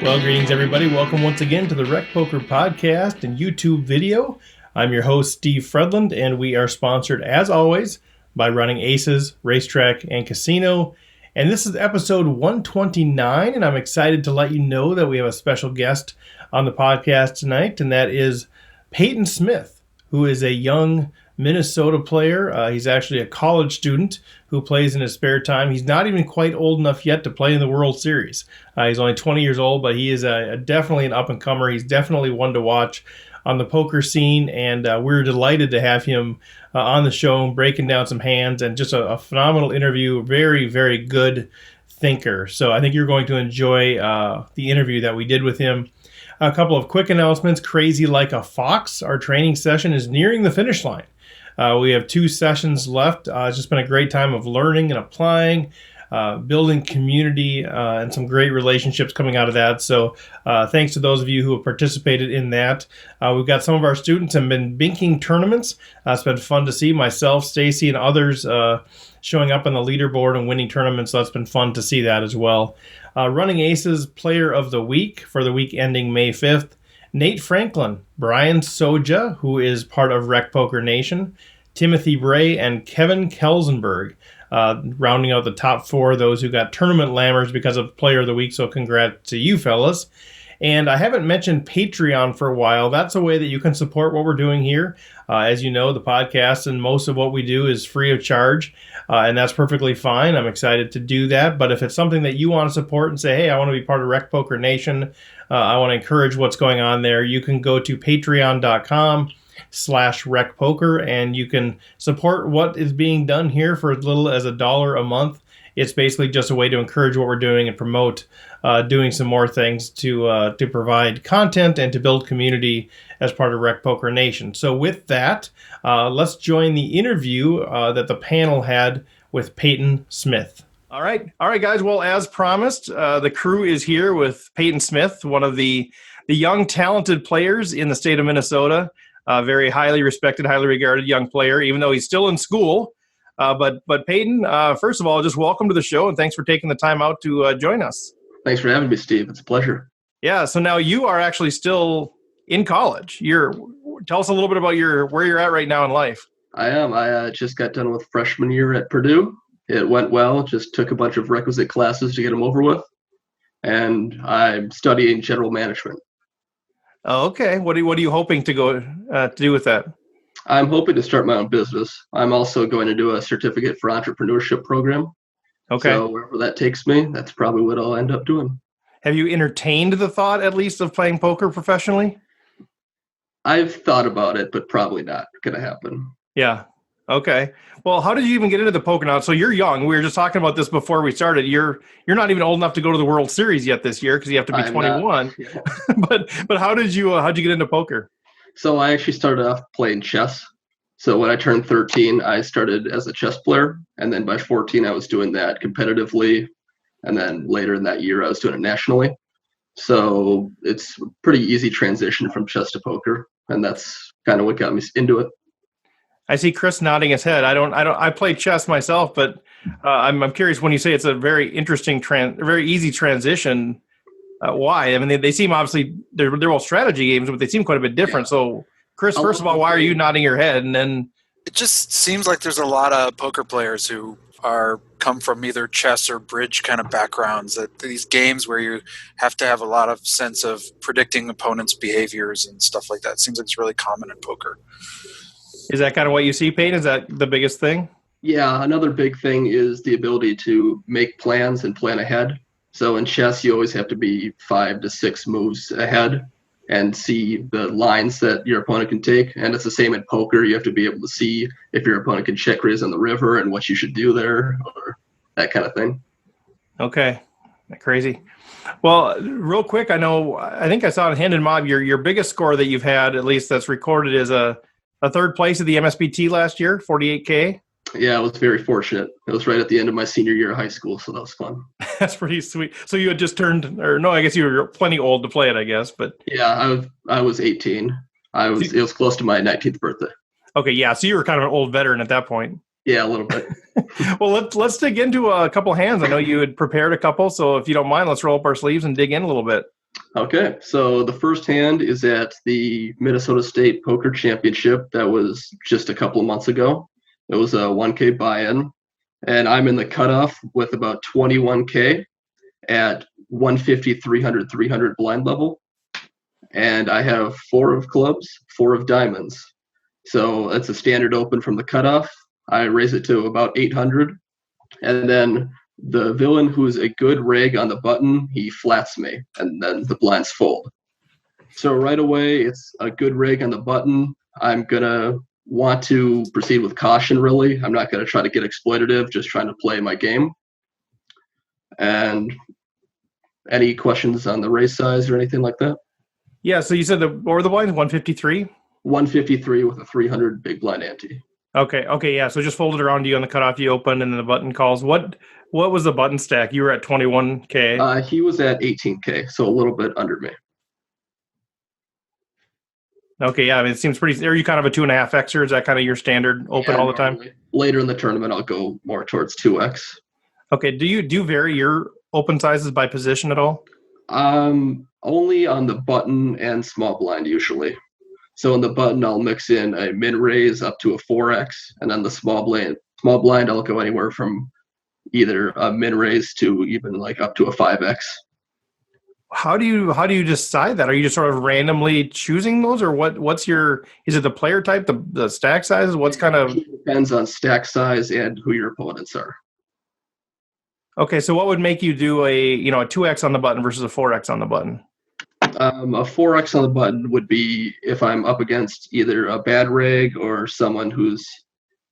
Well, greetings, everybody. Welcome once again to the Rec Poker Podcast and YouTube video. I'm your host, Steve Fredland, and we are sponsored, as always, by Running Aces, Racetrack, and Casino. And this is episode 129, and I'm excited to let you know that we have a special guest on the podcast tonight, and that is Peyton Smith, who is a young Minnesota player. He's actually a college student who plays in his spare time. He's not even quite old enough yet to play in the World Series. He's only 20 years old, but he is definitely an up-and-comer. He's definitely one to watch on the poker scene, and we're delighted to have him on the show, breaking down some hands, and just a phenomenal interview. Very, very good thinker. So I think you're going to enjoy the interview that we did with him. A couple of quick announcements. Crazy Like a Fox, our training session, is nearing the finish line. We have 2 sessions left. It's just been a great time of learning and applying, building community, and some great relationships coming out of that. So thanks to those of you who have participated in that. We've got some of our students have been binking tournaments. It's been fun to see myself, Stacy, and others showing up on the leaderboard and winning tournaments. So it's been fun to see that as well. Running Aces Player of the Week for the week ending May 5th. Nate Franklin, Brian Soja, who is part of Rec Poker Nation, Timothy Bray, and Kevin Kelsenberg, rounding out the top 4, those who got tournament lammers because of Player of the Week, so congrats to you fellas. And I haven't mentioned Patreon for a while. That's a way that you can support what we're doing here. As you know, the podcast and most of what we do is free of charge, and that's perfectly fine. I'm excited to do that. But if it's something that you want to support and say, hey, I want to be part of Rec Poker Nation, I want to encourage what's going on there, you can go to patreon.com/recpoker, and you can support what is being done here for as little as $1 a month. It's basically just a way to encourage what we're doing and promote doing some more things to provide content and to build community as part of Rec Poker Nation. So with that, let's join the interview that the panel had with Peyton Smith. All right, guys. Well, as promised, the crew is here with Peyton Smith, one of the young, talented players in the state of Minnesota. Very highly respected, highly regarded young player, even though he's still in school. But Peyton, first of all, just welcome to the show, and thanks for taking the time out to join us. Thanks for having me, Steve. It's a pleasure. Yeah, so now you are actually still in college. Tell us a little bit about where you're at right now in life. I am. I just got done with freshman year at Purdue. It went well. Just took a bunch of requisite classes to get them over with, and I'm studying general management. Oh, okay. What are you hoping to go to do with that? I'm hoping to start my own business. I'm also going to do a certificate for entrepreneurship program. Okay. So wherever that takes me, that's probably what I'll end up doing. Have you entertained the thought, at least, of playing poker professionally? I've thought about it, but probably not going to happen. Yeah. Okay. Well, how did you even get into the poker now? So you're young. We were just talking about this before we started. You're not even old enough to go to the World Series yet this year because you have to be 21. Yeah. but how did you get into poker? So I actually started off playing chess. So when I turned 13, I started as a chess player. And then by 14, I was doing that competitively. And then later in that year, I was doing it nationally. So it's a pretty easy transition from chess to poker. And that's kind of what got me into it. I see Chris nodding his head. I play chess myself, but I'm curious when you say it's a very interesting, very easy transition. Why? I mean, they seem obviously they're all strategy games, but they seem quite a bit different. Yeah. So, Chris, first of all, why are you nodding your head? And then it just seems like there's a lot of poker players who come from either chess or bridge kind of backgrounds. That these games where you have to have a lot of sense of predicting opponents' behaviors and stuff like that. It seems like it's really common in poker. Is that kind of what you see, Peyton? Is that the biggest thing? Yeah, another big thing is the ability to make plans and plan ahead. So in chess, you always have to be 5 to 6 moves ahead and see the lines that your opponent can take. And it's the same in poker. You have to be able to see if your opponent can check raise on the river and what you should do there or that kind of thing. Okay. Crazy. Well, real quick, I think I saw in Hand and Mob, your biggest score that you've had, at least that's recorded, is a third place at the MSBT last year, 48K. Yeah, I was very fortunate. It was right at the end of my senior year of high school, so that was fun. That's pretty sweet. So you had just turned, or no, I guess you were plenty old to play it, I guess. But yeah, I was 18. It was close to my 19th birthday. Okay, yeah. So you were kind of an old veteran at that point. Yeah, a little bit. Well, let's dig into a couple hands. I know you had prepared a couple, so if you don't mind, let's roll up our sleeves and dig in a little bit. Okay, so the first hand is at the Minnesota State Poker Championship. That was just a couple of months ago. It was a 1K buy-in, and I'm in the cutoff with about 21K at 150, 300, 300 blind level. And I have 4 of clubs, 4 of diamonds. So that's a standard open from the cutoff. I raise it to about 800, and then the villain, who's a good rig on the button, he flats me, and then the blinds fold. So right away, it's a good rig on the button. I'm gonna want to proceed with caution, really. I'm not gonna try to get exploitative, just trying to play my game. And any questions on the raise size or anything like that? Yeah, so you said what were the blinds? 153? 153 with a 300 big blind ante. Okay, yeah. So just fold it around you on the cutoff, you open, and then the button calls. What was the button stack? You were at 21K. He was at 18K, so a little bit under me. Okay, yeah. I mean, it seems pretty. Are you kind of a 2.5Xer? Is that kind of your standard open all the time? Later in the tournament, I'll go more towards 2X. Okay. Do you vary your open sizes by position at all? Only on the button and small blind usually. So in the button, I'll mix in a min raise up to a 4X, and then the small blind, I'll go anywhere from either a min raise to even like up to a 5X. How do you decide that? Are you just sort of randomly choosing those, or what's your? Is it the player type, the stack sizes? What's kind of? It depends on stack size and who your opponents are. Okay, so what would make you do a 2X on the button versus a 4X on the button? A 4X on the button would be if I'm up against either a bad rig or someone who's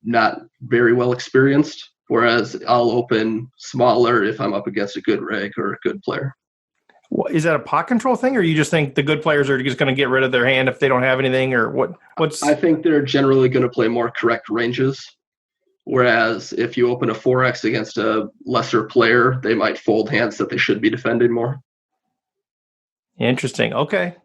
not very well experienced, whereas I'll open smaller if I'm up against a good rig or a good player. Is that a pot control thing, or you just think the good players are just going to get rid of their hand if they don't have anything, or what's? I think they're generally going to play more correct ranges, whereas if you open a 4X against a lesser player, they might fold hands that they should be defending more. Interesting. Okay.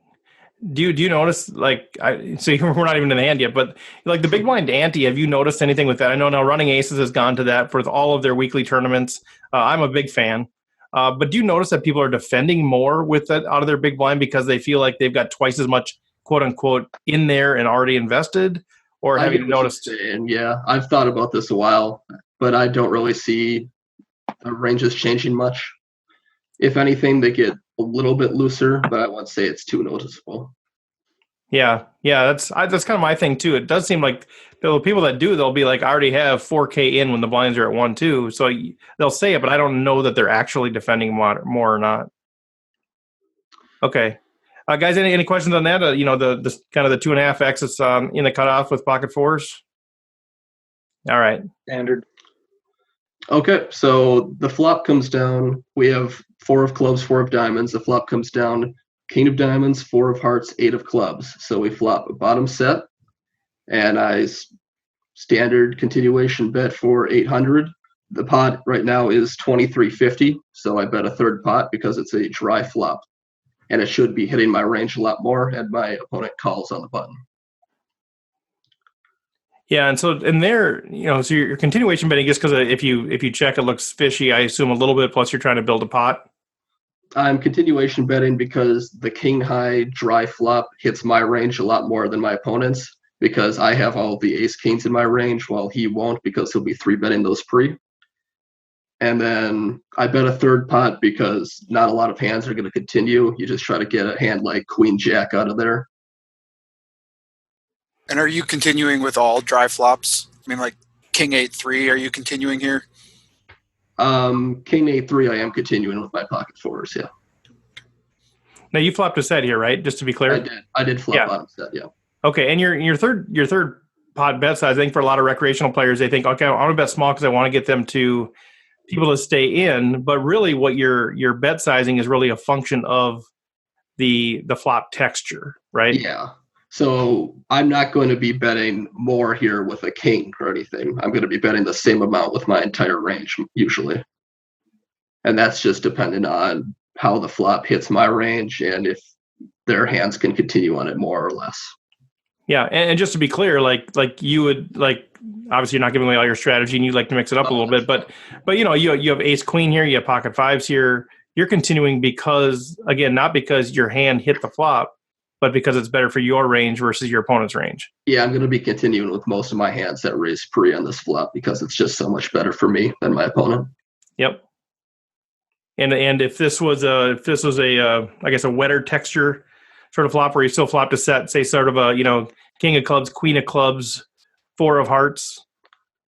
Do you notice, like, so we're not even in the hand yet, but like the big blind ante, have you noticed anything with that? I know now Running Aces has gone to that for all of their weekly tournaments. I'm a big fan. But do you notice that people are defending more with that out of their big blind because they feel like they've got twice as much, quote unquote, in there and already invested? Or have you noticed? Yeah, I've thought about this a while, but I don't really see the ranges changing much. If anything, they get a little bit looser, but I wouldn't say it's too noticeable. Yeah, that's kind of my thing too. It does seem like the people that do, they'll be like, I already have 4K in when the blinds are at 1-2, so they'll say it, but I don't know that they're actually defending more or not. Okay, guys, any questions on that? The kind of the 2.5X in the cutoff with pocket fours. All right, standard. Okay, so the flop comes down. We have 4 of clubs, 4 of diamonds. The flop comes down, king of diamonds, 4 of hearts, 8 of clubs. So we flop a bottom set, and I standard continuation bet for 800. The pot right now is 2350, so I bet a third pot because it's a dry flop, and it should be hitting my range a lot more, and my opponent calls on the button. Yeah, and so in there, so your continuation betting, just because if you check, it looks fishy. I assume a little bit. Plus, you're trying to build a pot. I'm continuation betting because the king high dry flop hits my range a lot more than my opponent's, because I have all the ace kings in my range while he won't, because he'll be 3-betting those pre. And then I bet a third pot because not a lot of hands are going to continue. You just try to get a hand like queen jack out of there. And are you continuing with all dry flops? I mean, like king 8-3, are you continuing here? King 8-3, I am continuing with my pocket fours, yeah. Now you flopped a set here, right? Just to be clear. I did flop bottom set, yeah. Okay, and your third pot bet size, I think for a lot of recreational players, they think, okay, I want to bet small because I want to get them to people to stay in. But really, what your bet sizing is really a function of the flop texture, right? Yeah. So I'm not going to be betting more here with a king or anything. I'm going to be betting the same amount with my entire range usually. And that's just dependent on how the flop hits my range and if their hands can continue on it more or less. Yeah, and just to be clear, like you would, obviously you're not giving away all your strategy and you'd like to mix it up a little bit, but you have ace queen here, you have pocket fives here, you're continuing because, again, not because your hand hit the flop, but because it's better for your range versus your opponent's range. Yeah, I'm going to be continuing with most of my hands that raise pre on this flop because it's just so much better for me than my opponent. Yep. And if this was a I guess a wetter texture sort of flop where you still flopped a set, say sort of a king of clubs, queen of clubs, four of hearts.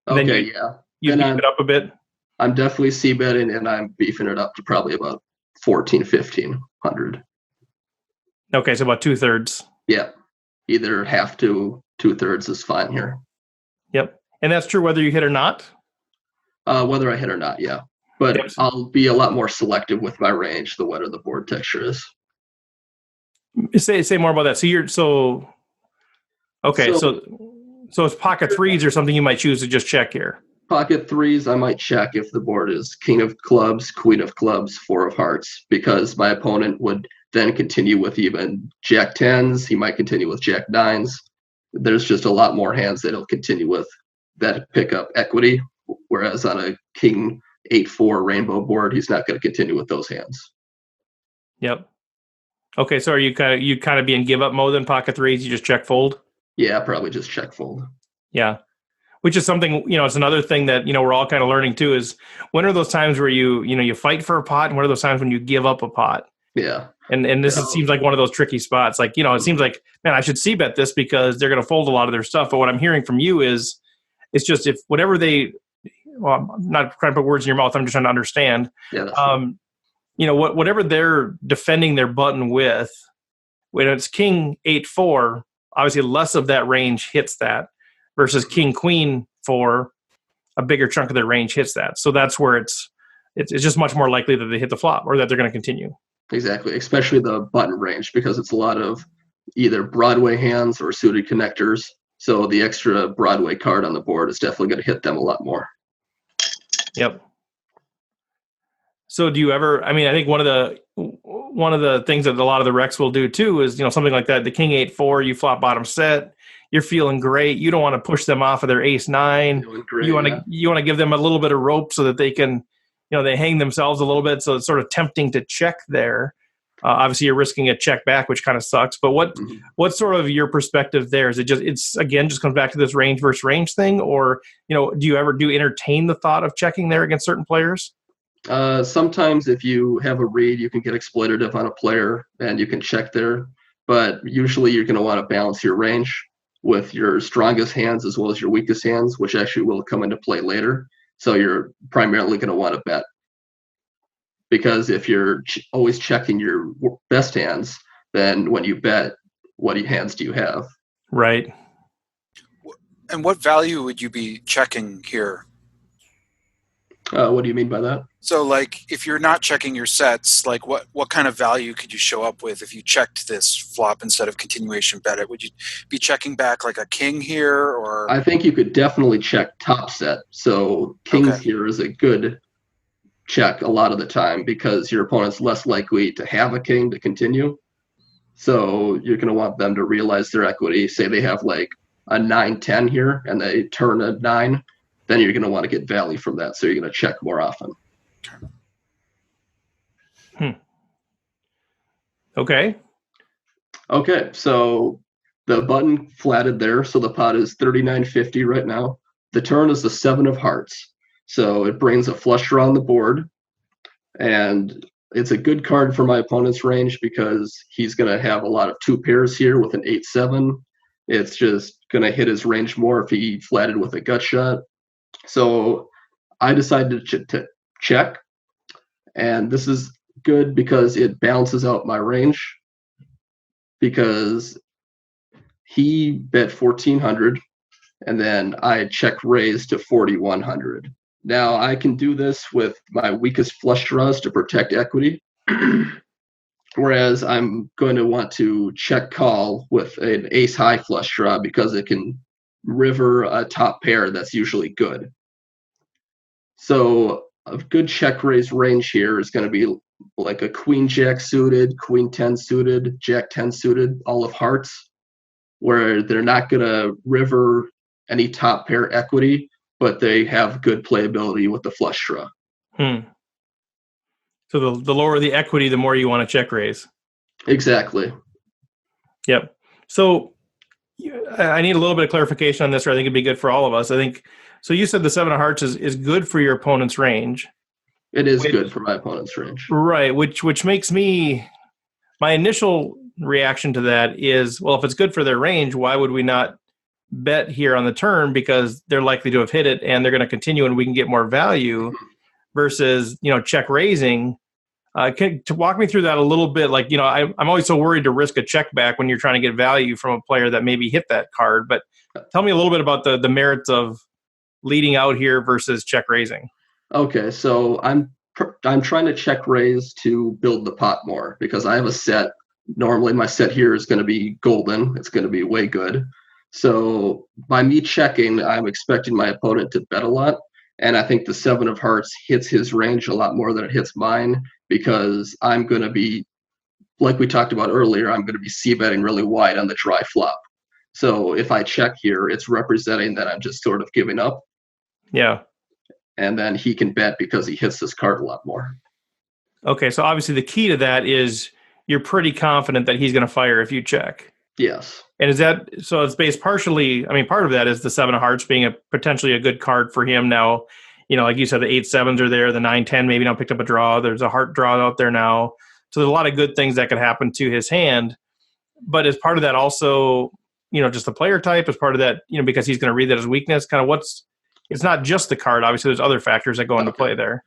Okay, then you beef it up a bit. I'm definitely c-betting, and I'm beefing it up to probably about 1,500. Okay, so about 2/3. Yeah, either half to 2/3 is fine here. Yep, and that's true whether you hit or not. Whether I hit or not, yeah. But Yep. I'll be a lot more selective with my range the wetter the board texture is. Say more about that. So it's pocket threes or something you might choose to just check here. Pocket threes, I might check if the board is king of clubs, queen of clubs, four of hearts, because my opponent would then continue with even jack tens. He might continue with jack nines. There's just a lot more hands that he'll continue with that pick up equity. Whereas on a king 8-4 rainbow board, he's not going to continue with those hands. Yep. Okay, so are you kind of be in give up mode in pocket threes? You just check fold. Yeah, probably just check fold. Yeah. Which is something, it's another thing that, we're all kind of learning too, is when are those times where you fight for a pot, and what are those times when you give up a pot? Yeah. And this seems like one of those tricky spots. Like, it seems like, man, I should c-bet this because they're going to fold a lot of their stuff. But what I'm hearing from you is, it's just if whatever I'm not trying to put words in your mouth, I'm just trying to understand. Yeah. Whatever they're defending their button with, when it's king 8-4, obviously less of that range hits that, versus king queen 4, a bigger chunk of their range hits that. So that's where it's just much more likely that they hit the flop or that they're going to continue. Exactly, especially the button range, because it's a lot of either Broadway hands or suited connectors. So the extra Broadway card on the board is definitely going to hit them a lot more. Yep. So do you ever, I think one of the things that a lot of the Recs will do too is, something like that, the king 8-4, you flop bottom set, you're feeling great. You don't want to push them off of their ace 9. You want to give them a little bit of rope so that they can, they hang themselves a little bit. So it's sort of tempting to check there. Obviously you're risking a check back, which kind of sucks, but what's sort of your perspective there? Is it just comes back to this range versus range thing, or, do you entertain the thought of checking there against certain players? Sometimes if you have a read, you can get exploitative on a player and you can check there, but usually you're going to want to balance your range with your strongest hands as well as your weakest hands, which actually will come into play later. So you're primarily going to want to bet, because if you're always checking your best hands, then when you bet, what hands do you have? Right. And what value would you be checking here? What do you mean by that? So, like, if you're not checking your sets, like, what kind of value could you show up with if you checked this flop instead of continuation bet it? Would you be checking back like a king here, or? I think you could definitely check top set. So kings here is a good check a lot of the time because your opponent's less likely to have a king to continue. So you're going to want them to realize their equity. Say they have like a 9-10 here and they turn a 9. Then you're going to want to get value from that. So you're going to check more often. Okay. So the button flatted there. So the pot is 39.50 right now. The turn is the 7 of hearts. So it brings a flush draw on the board. And it's a good card for my opponent's range because he's going to have a lot of 2 pairs here with an 8-7. It's just going to hit his range more if he flatted with a gut shot. So I decided to check, and this is good because it balances out my range, because he bet 1,400 and then I check raise to 4,100. Now I can do this with my weakest flush draws to protect equity, whereas I'm going to want to check call with an ace high flush draw because it can river a top pair that's usually good. So a good check raise range here is going to be like a queen jack suited, queen 10 suited, jack 10 suited, all of hearts, where they're not going to river any top pair equity, but they have good playability with the flush draw. So the lower the equity, the more you want to check raise. Exactly. Yep. So I need a little bit of clarification on this, or I think it'd be good for all of us. I think so. You said the 7 of hearts is good for your opponent's range. It is good for my opponent's range. Right. Which makes me, my initial reaction to that is, well, if it's good for their range, why would we not bet here on the turn? Because they're likely to have hit it and they're going to continue and we can get more value versus, check raising. To walk me through that a little bit, like, I'm always so worried to risk a check back when you're trying to get value from a player that maybe hit that card. But tell me a little bit about the merits of leading out here versus check raising. Okay, so I'm trying to check raise to build the pot more because I have a set. Normally, my set here is going to be golden. It's going to be way good. So by me checking, I'm expecting my opponent to bet a lot. And I think the 7 of hearts hits his range a lot more than it hits mine because I'm going to be, like we talked about earlier, I'm going to be c-betting really wide on the dry flop. So if I check here, it's representing that I'm just sort of giving up. Yeah. And then he can bet because he hits this card a lot more. Okay, so obviously the key to that is you're pretty confident that he's going to fire if you check. Yes. And is that, so it's based partially, part of that is the 7 of hearts being potentially a good card for him now. Like you said, the 8-7s are there, the 9-10 maybe now picked up a draw. There's a heart draw out there now. So there's a lot of good things that could happen to his hand. But as part of that also, just the player type, as part of that, because he's going to read that as weakness, kind of it's not just the card. Obviously, there's other factors that go into play there.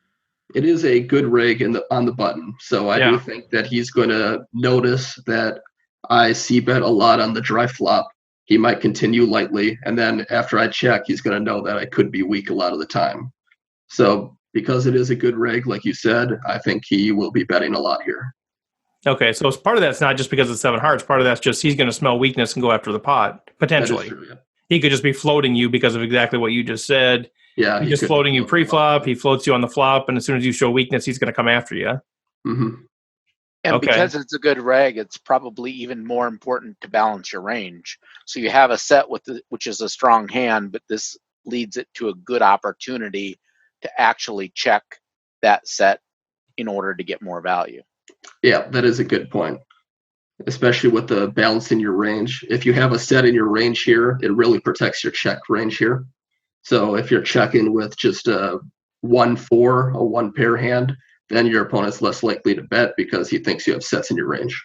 It is a good rig on the button. So I do think that he's going to notice that I c-bet a lot on the dry flop. He might continue lightly. And then after I check, he's going to know that I could be weak a lot of the time. So because it is a good rig, like you said, I think he will be betting a lot here. Okay, so part of that's not just because of 7 hearts. Part of that's just he's going to smell weakness and go after the pot, potentially. That is true, yeah. He could just be floating you because of exactly what you just said. Yeah, he's just floating you pre-flop. He floats you on the flop, and as soon as you show weakness, he's going to come after you. Mm-hmm. And because it's a good reg, it's probably even more important to balance your range. So you have a set which is a strong hand, but this leads it to a good opportunity to actually check that set in order to get more value. Yeah, that is a good point. Especially with the balance in your range. If you have a set in your range here, it really protects your check range here. So if you're checking with just a 1-4, a 1 pair hand, then your opponent's less likely to bet because he thinks you have sets in your range.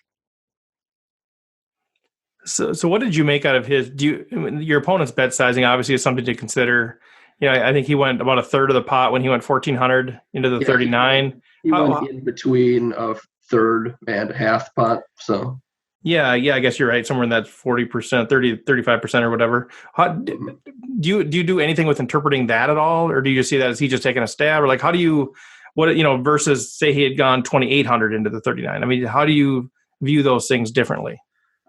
So what did you make out of his? Your opponent's bet sizing obviously is something to consider. I think he went about a third of the pot when he went 1,400 into the 39. He went in between a third and half pot. So yeah, I guess you're right. Somewhere in that 40%, 30, 35% or whatever. Do you do anything with interpreting that at all, or do you just see that as he just taking a stab, or like how do you? Versus say he had gone 2,800 into the 39. How do you view those things differently?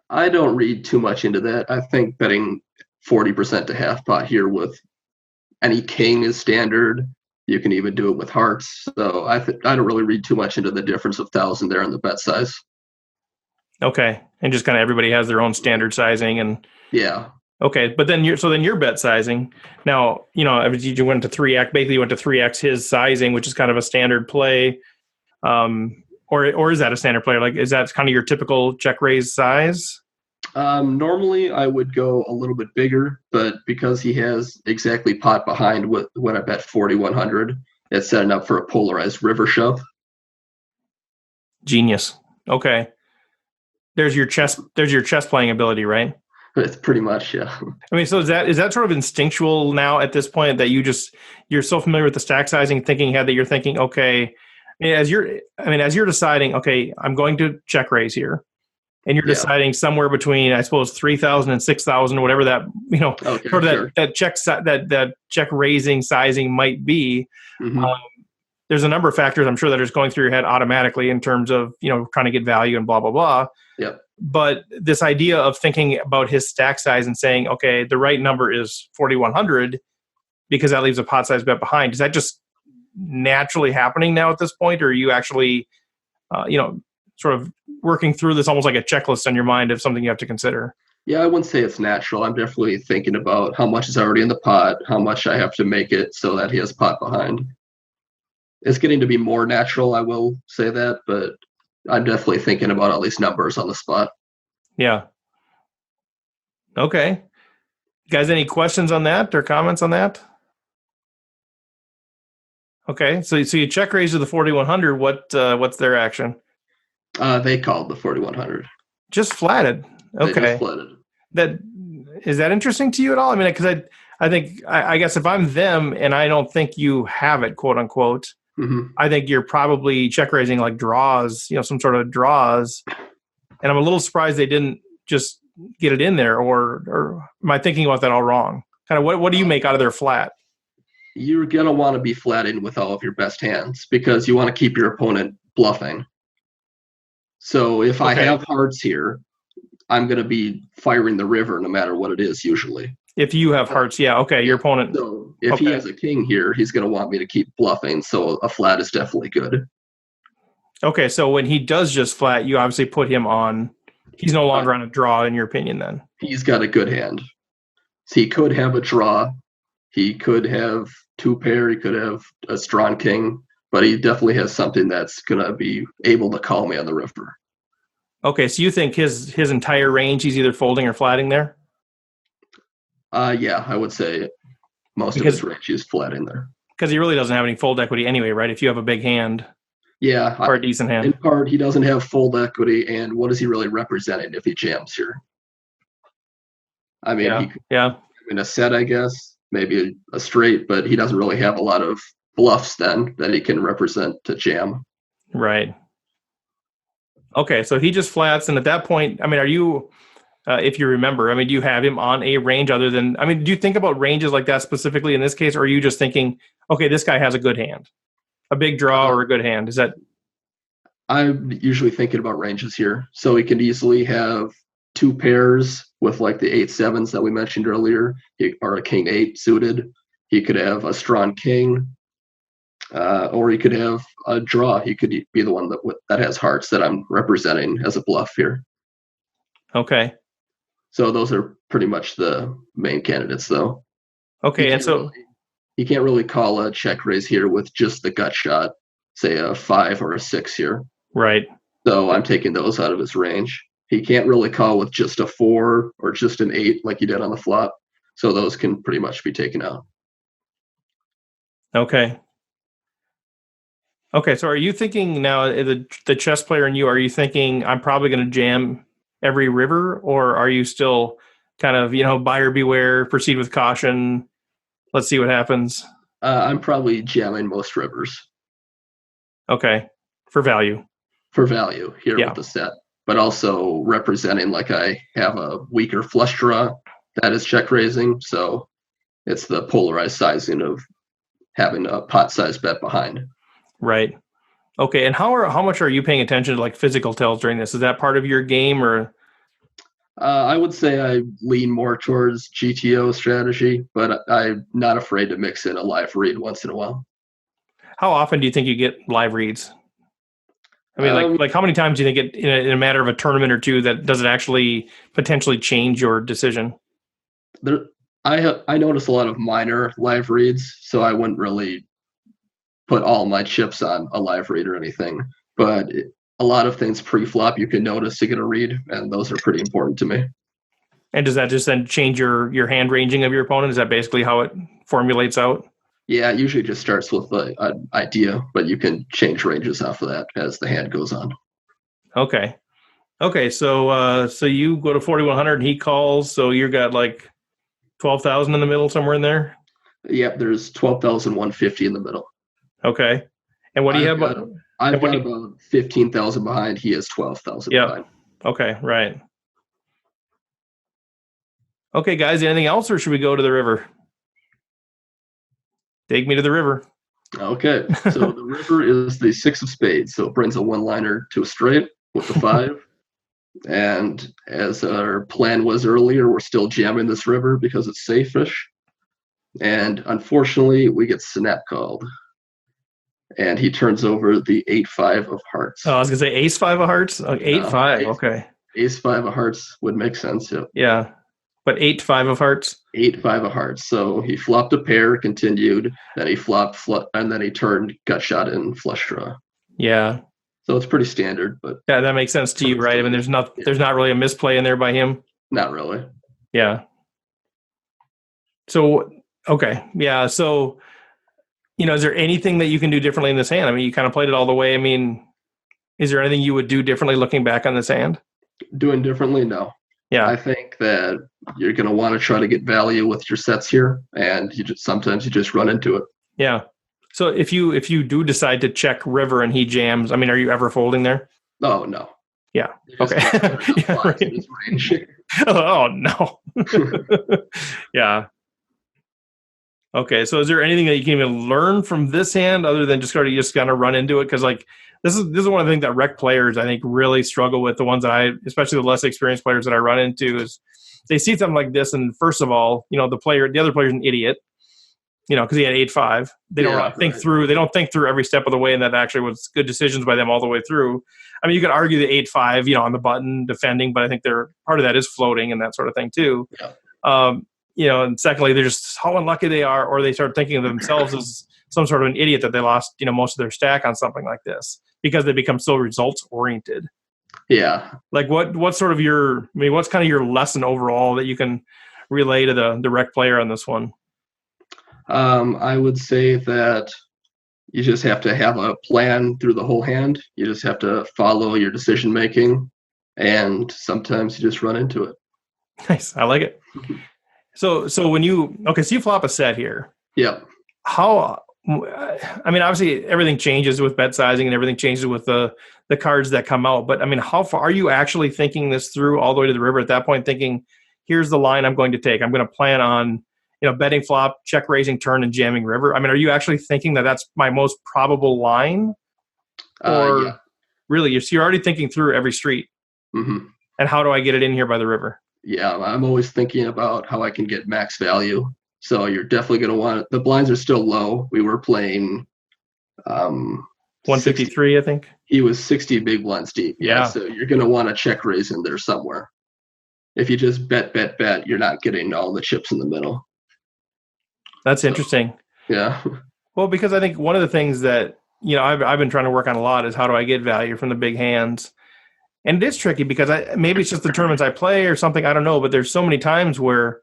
I don't read too much into that. I think betting 40% to half pot here with any king is standard. You can even do it with hearts. So I don't really read too much into the difference of 1,000 there in the bet size. Okay, and just kind of everybody has their own standard sizing and yeah. Okay, but then your bet sizing now, you went to 3x, basically you went to 3x his sizing, which is kind of a standard play, or is that a standard play? Like, is that kind of your typical check raise size? Normally I would go a little bit bigger, but because he has exactly pot behind when I bet 4,100, it's setting up for a polarized river shove. Genius. Okay, there's your chess playing ability, right? It's pretty much, yeah. So is that sort of instinctual now at this point that you're so familiar with the stack sizing thinking head that you're thinking, okay, as you're deciding, okay, I'm going to check raise here, and you're deciding somewhere between, I suppose, 3,000 and 6,000, whatever that that check raising sizing might be. Mm-hmm. There's a number of factors I'm sure that are just going through your head automatically in terms of trying to get value and blah blah blah. Yep. But this idea of thinking about his stack size and saying, okay, the right number is 4,100 because that leaves a pot size bet behind. Is that just naturally happening now at this point? Or are you actually, sort of working through this almost like a checklist on your mind of something you have to consider? Yeah, I wouldn't say it's natural. I'm definitely thinking about how much is already in the pot, how much I have to make it so that he has pot behind. It's getting to be more natural, I will say that, but I'm definitely thinking about all these numbers on the spot. Yeah. Okay. Guys, any questions on that or comments on that? Okay, so you check raise to the 4100. What's their action? They called the 4100. Just flatted. Okay. They just flatted. That is that interesting to you at all? I mean, because I think I guess if I'm them and I don't think you have it, quote unquote, I think you're probably check raising like draws, some sort of draws. And I'm a little surprised they didn't just get it in there, or am I thinking about that all wrong? Kind of what do you make out of their flat? You're going to want to be flatting with all of your best hands because you want to keep your opponent bluffing. So if I have hearts here, I'm going to be firing the river no matter what it is usually. If you have hearts, yeah, okay, your opponent. So if he has a king here, he's going to want me to keep bluffing, so a flat is definitely good. Okay, so when he does just flat, you obviously put him on. He's no longer on a draw, in your opinion, then? He's got a good hand. So he could have a draw. He could have two pair. He could have a strong king. But he definitely has something that's going to be able to call me on the river. Okay, so you think his entire range, he's either folding or flatting there? Yeah, I would say most of his range is flatting there. Because he really doesn't have any fold equity anyway, right? If you have a big hand. Yeah. Or a decent hand. In part, he doesn't have fold equity, and what is he really representing if he jams here? I mean, he could in a set, I guess, maybe a straight, but he doesn't really have a lot of bluffs then that he can represent to jam. Right. Okay, so he just flats, and at that point, I mean, are you, if you remember, I mean, do you have him on a range other than, I mean, do you think about ranges like that specifically in this case, or are you just thinking, okay, this guy has a good hand, a big draw or a good hand? Is that? I'm usually thinking about ranges here. So he could easily have two pairs with like the 8-7s that we mentioned earlier, or a king 8 suited. He could have a strong king, or he could have a draw. He could be the one that has hearts that I'm representing as a bluff here. Okay. So those are pretty much the main candidates, though. Okay, and so he can't really call a check raise here with just the gut shot, say a 5 or a 6 here. Right. So I'm taking those out of his range. He can't really call with just a 4 or just an 8 like you did on the flop. So those can pretty much be taken out. Okay. Okay, so are you thinking now, the chess player in you, are you thinking I'm probably going to jam every river, or are you still kind of, buyer beware, proceed with caution, let's see what happens? I'm probably jamming most rivers. Okay, for value. For value here with the set, but also representing like I have a weaker flush draw that is check raising, so it's the polarized sizing of having a pot size bet behind. Right. Okay, and how much are you paying attention to like physical tells during this? Is that part of your game, or? I would say I lean more towards GTO strategy, but I'm not afraid to mix in a live read once in a while. How often do you think you get live reads? I mean, like how many times do you think in a matter of a tournament or two that does it actually potentially change your decision? I notice a lot of minor live reads, so I wouldn't really put all my chips on a live read or anything. But a lot of things pre-flop you can notice to get a read, and those are pretty important to me. And does that just then change your hand ranging of your opponent? Is that basically how it formulates out? Yeah, it usually just starts with an idea, but you can change ranges off of that as the hand goes on. Okay. So you go to 4,100 and he calls. So you got like 12,000 in the middle, somewhere in there. Yep, there's 12,150 in the middle. Okay. And what do you have? I've got about 15,000 behind. He has 12,000 behind. Okay, right. Okay, guys. Anything else, or should we go to the river? Take me to the river. Okay, so the river is the 6 of spades, so it brings a one-liner to a straight with the 5. And as our plan was earlier, we're still jamming this river because it's safe-ish. And unfortunately, we get snap called. And he turns over the 8-5 of hearts. Oh, I was going to say ace-5 of hearts? 8-5, okay. Ace-5 of hearts would make sense, yeah. Yeah. But 8-5 of hearts? 8-5 of hearts. So he flopped a pair, continued, then he flopped, and then he turned, gut shot in flush draw. Yeah. So it's pretty standard, but yeah, that makes sense to you, right? I mean, there's not really a misplay in there by him. Not really. Yeah. So okay, yeah. So is there anything that you can do differently in this hand? I mean, you kind of played it all the way. I mean, is there anything you would do differently looking back on this hand? Doing differently? No. Yeah. I think that you're going to want to try to get value with your sets here, and sometimes you just run into it. Yeah. So if you do decide to check river and he jams, I mean, are you ever folding there? Oh, no. Yeah. Okay. Yeah, right. Oh, no. Yeah. Okay. So is there anything that you can even learn from this hand other than just kind of run into it? Because this is one of the things that rec players I think really struggle with. The ones that especially the less experienced players that I run into, is they see something like this, and first of all, the other player's an idiot. Because he had 8-5. They don't think through. They don't think through every step of the way, and that actually was good decisions by them all the way through. I mean, you could argue the 8-5, on the button defending, but I think part of that is floating and that sort of thing too. Yeah. And secondly, they're just how unlucky they are, or they start thinking of themselves as some sort of an idiot that they lost, most of their stack on something like this because they become so results oriented. Yeah. Like what's kind of your lesson overall that you can relay to the rec player on this one? I would say that you just have to have a plan through the whole hand. You just have to follow your decision making, and sometimes you just run into it. Nice. I like it. So when you flop a set here. Yeah. I mean, obviously everything changes with bet sizing and everything changes with the cards that come out. But I mean, how far are you actually thinking this through all the way to the river at that point, thinking, here's the line I'm going to take. I'm going to plan on, betting flop, check raising turn, and jamming river. I mean, are you actually thinking that that's my most probable line? Or yeah. Really, you're already thinking through every street. Mm-hmm. And how do I get it in here by the river? Yeah, I'm always thinking about how I can get max value. So you're definitely going to want it. The blinds are still low. We were playing 153, I think. He was 60 big blinds deep. Yeah. So you're going to want to check raise in there somewhere. If you just bet, you're not getting all the chips in the middle. That's interesting. Yeah. Well, because I think one of the things that, I've been trying to work on a lot is how do I get value from the big hands? And it is tricky because maybe it's just the tournaments I play or something, I don't know, but there's so many times where,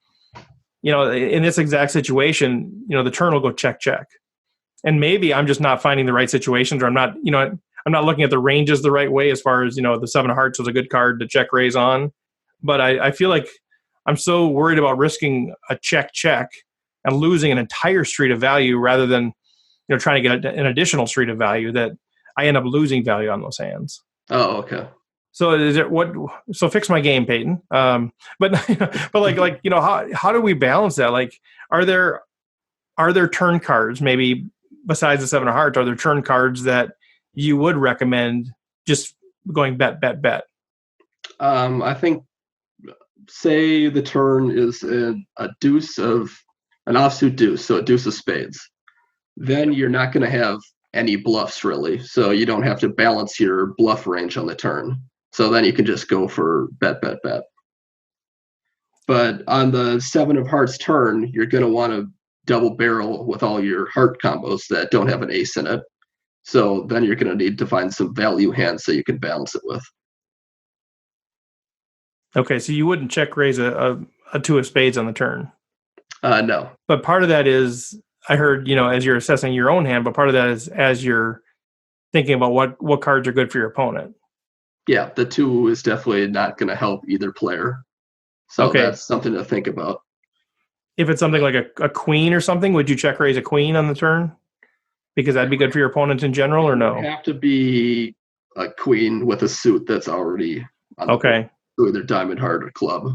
in this exact situation, the turn will go check. And maybe I'm just not finding the right situations, or I'm not looking at the ranges the right way as far as, the 7 of hearts was a good card to check raise on. But I feel like I'm so worried about risking a check and losing an entire street of value rather than, trying to get an additional street of value that I end up losing value on those hands. Oh, okay. So fix my game, Peyton. But how do we balance that? Like, are there turn cards, maybe besides the 7 of hearts, are there turn cards that you would recommend just going bet? I think, say the turn is a deuce of an offsuit deuce, so a deuce of spades. Then you're not going to have any bluffs really, so you don't have to balance your bluff range on the turn. So then you can just go for bet. But on the 7 of hearts turn, you're going to want to double barrel with all your heart combos that don't have an ace in it. So then you're going to need to find some value hands so you can balance it with. Okay, so you wouldn't check raise a 2 of spades on the turn? No. But part of that is, I heard, as you're assessing your own hand, but part of that is as you're thinking about what cards are good for your opponent. Yeah, the 2 is definitely not going to help either player. So that's something to think about. If it's something like a queen or something, would you check raise a queen on the turn? Because that'd be good for your opponent in general, or no? It would have to be a queen with a suit that's already on the board, either diamond, heart, or club.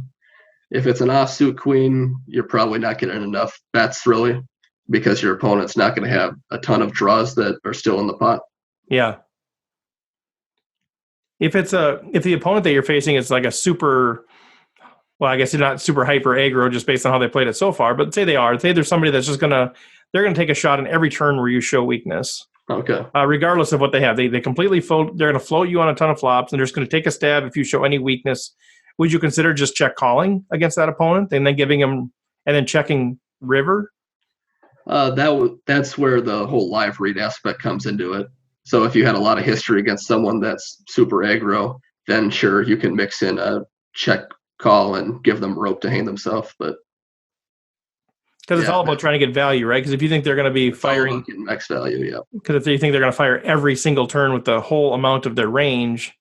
If it's an offsuit queen, you're probably not getting enough bets, really, because your opponent's not going to have a ton of draws that are still in the pot. Yeah. If the opponent that you're facing is like a super, well, I guess they're not super hyper aggro just based on how they played it so far, but say there's somebody that's just they're going to take a shot in every turn where you show weakness. Okay. Regardless of what they have, they completely fold. They're going to float you on a ton of flops, and they're just going to take a stab if you show any weakness would you consider just check calling against that opponent and then giving him and then checking river? That's where the whole live read aspect comes into it. So if you had a lot of history against someone that's super aggro, then sure, you can mix in a check call and give them rope to hang themselves. But because it's all about trying to get value, right? Because if you think they're going to be firing max value, yeah. Because if you think they're going to fire every single turn with the whole amount of their range,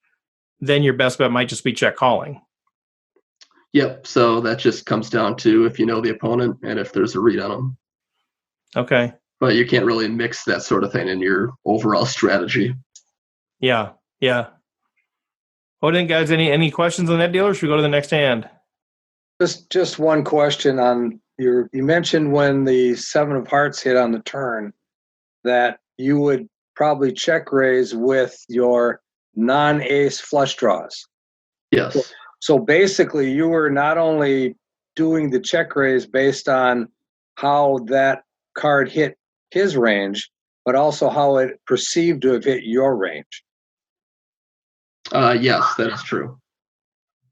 then your best bet might just be check calling. Yep. So that just comes down to if you know the opponent and if there's a read on them. Okay. But you can't really mix that sort of thing in your overall strategy. Yeah. Yeah. Well, then, guys, any questions on that deal, or should we go to the next hand? Just one question on you mentioned when the 7 of hearts hit on the turn that you would probably check raise with your non-ace flush draws. Yes. So basically you were not only doing the check raise based on how that card hit his range, but also how it perceived to have hit your range. Yes, that is true.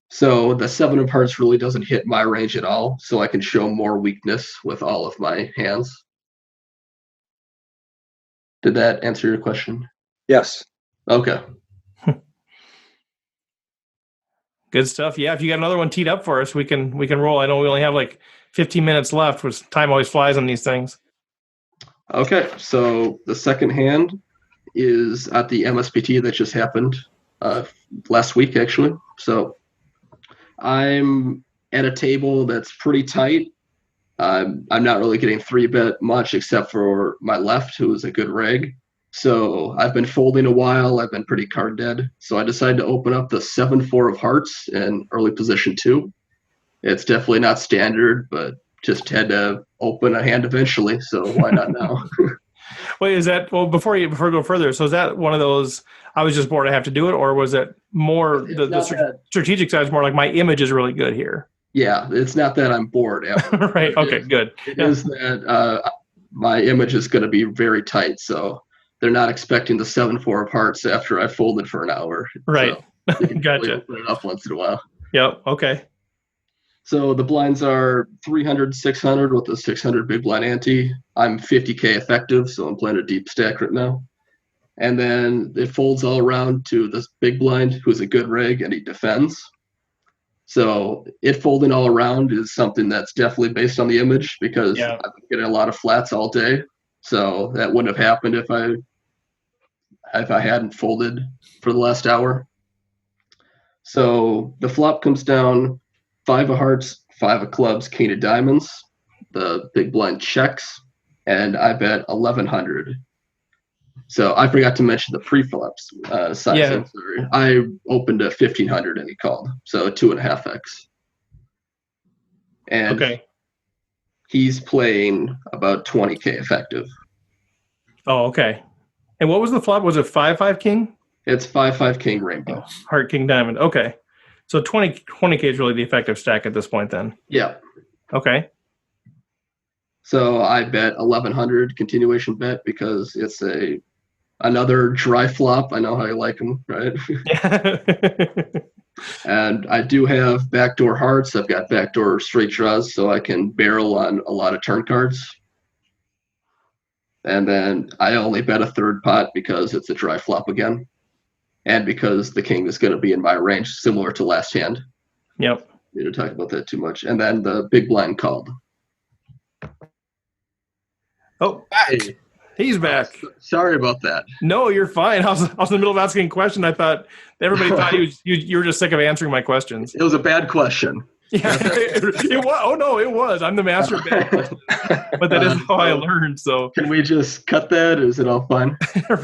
So the 7 of hearts really doesn't hit my range at all, so I can show more weakness with all of my hands. Did that answer your question? Yes. Okay. Good stuff. Yeah, if you got another one teed up for us, we can roll. I know we only have like 15 minutes left, which time always flies on these things. Okay, so the second hand is at the MSPT that just happened last week, actually. So I'm at a table that's pretty tight. I'm not really getting 3-bet much except for my left, who is a good reg. So I've been folding a while. I've been pretty card dead. So I decided to open up the 7-4 of hearts in early position 2. It's definitely not standard, but just had to open a hand eventually. So why not now? Wait, before we go further, so is that one of those, I was just bored, I have to do it, or was it more, the strategic side is more like my image is really good here? Yeah, it's not that I'm bored. Right, okay, good. It is that my image is going to be very tight, so they're not expecting the 7-4 of hearts after I folded for an hour. Right, so you can gotcha. Open it up once in a while. Yep, okay. So the blinds are 300, 600 with a 600 big blind ante. I'm 50K effective, so I'm playing a deep stack right now. And then it folds all around to this big blind, who's a good reg, and he defends. So it folding all around is something that's definitely based on the image because I've been getting a lot of flats all day. So that wouldn't have happened if I hadn't folded for the last hour. So the flop comes down 5 of hearts, 5 of clubs, king of diamonds. The big blind checks, and I bet 1,100. So I forgot to mention the pre-flops sizing. Yeah. Sorry. I opened to 1,500 and he called, so 2.5x. And he's playing about 20K effective. Oh, okay. And what was the flop? Was it 5-5 king? It's 5-5 king rainbow. Heart king diamond. Okay. So 20K is really the effective stack at this point then? Yeah. Okay. So I bet 1,100 continuation bet because it's another dry flop. I know how you like them, right? And I do have backdoor hearts. I've got backdoor straight draws, so I can barrel on a lot of turn cards. And then I only bet a third pot because it's a dry flop again. And because the king is going to be in my range, similar to last hand. Yep. We didn't talk about that too much. And then the big blind called. Oh, back. He's back. Sorry about that. No, you're fine. I was in the middle of asking a question. I thought everybody thought you were just sick of answering my questions. It was a bad question. Yeah, it was. Oh no, it was. I'm the master of bad questions. But that isn't how I learned. So can we just cut that? Is it all fine?